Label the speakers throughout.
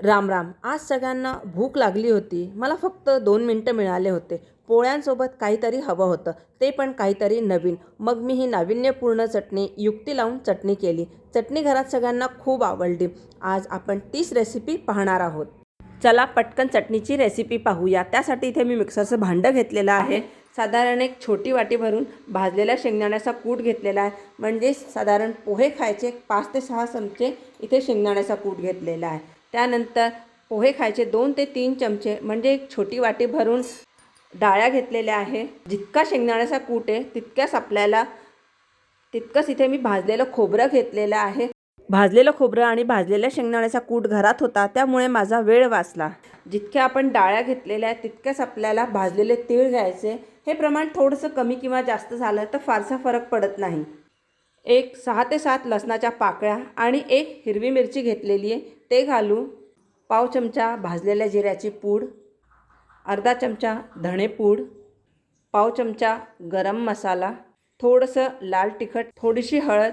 Speaker 1: राम राम. आज सगळ्यांना भूक लागली होती. मला फक्त 2 मिनटं मिळाले होते. पोळ्यांसोबत काहीतरी हवं होतं, ते पण काहीतरी नवीन. मग मी ही नाविन्यपूर्ण चटणी युक्ती लावून चटणी केली. चटणी घरात सगळ्यांना खूप आवडली. आज आपण तीच रेसिपी पाहणार आहोत. चला पटकन चटणीची रेसिपी पाहूया. त्यासाठी इथे मी मिक्सरचं भांडं घेतलेलं आहे. साधारण एक छोटी वाटी भरून भाजलेल्या शेंगदाण्याचा कूट घेतलेला आहे. म्हणजे साधारण पोहे खायचे 5 ते 6 चमचे इथे शेंगदाण्याचा कूट घेतलेला आहे. त्यानंतर पोहे खायचे 2 ते 3 चमचे म्हणजे एक छोटी वाटी भरून डाळ्या घेतलेल्या आहे. जितका शेंगदाण्याचा कूट आहे तितकंच इथे मी भाजलेलं खोबरं घेतलेलं आहे. भाजलेलं खोबरं आणि भाजलेल्या शेंगदाण्याचा कूट घरात होता, त्यामुळे माझा वेळ वाचला. जितक्या आपण डाळ्या घेतलेल्या आहेत तितक्याच आपल्याला भाजलेले तीळ घ्यायचे. हे प्रमाण थोडंसं कमी किंवा जास्त झालं तर फारसा फरक पडत नाही. एक 6 ते 7 लसणाच्या पाकळ्या आणि एक हिरवी मिरची घेतलेली आहे, ते घालू. पाव चमचा भाजलेल्या जिऱ्याची पूड, अर्धा चमचा धणेपूड, पाव चमचा गरम मसाला, थोडंसं लाल तिखट, थोडीशी हळद,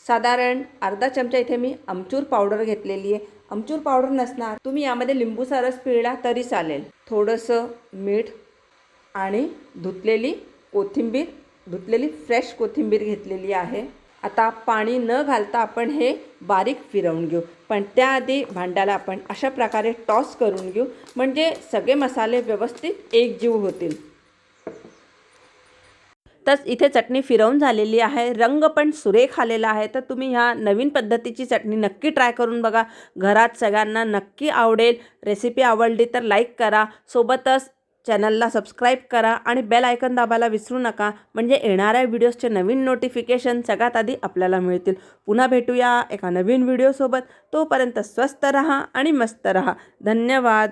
Speaker 1: साधारण अर्धा चमचा इथे मी आमचूर पावडर घेतलेली आहे. आमचूर पावडर नसणार तुम्ही यामध्ये लिंबूचा रस पिळला तरी चालेल. थोडंसं मीठ आणि धुतलेली फ्रेश कोथिंबीर घेतलेली आहे. आता पाणी न घालता आपण हे बारीक फिरवून घेऊ. पण त्याआधी भांड्याला आपण अशा प्रकारे टॉस करून घेऊ, म्हणजे सगळे मसाले व्यवस्थित एकजीव होतील. तर इथे चटणी फिरवून झालेली आहे. रंग पण सुरेख आलेला आहे. तर तुम्ही ह्या नवीन पद्धतीची चटणी नक्की ट्राय करून बघा. घरात सगळ्यांना नक्की आवडेल. रेसिपी आवडली तर लाईक करा. सोबतच चॅनलला सबस्क्राईब करा आणि बेल आयकॉन दाबायला विसरू नका, म्हणजे येणाऱ्या व्हिडिओजचे नवीन नोटिफिकेशन सगळ्यात आधी आपल्याला मिळतील. पुन्हा भेटूया एका नवीन व्हिडिओसोबत. तोपर्यंत स्वस्त रहा आणि मस्त रहा. धन्यवाद.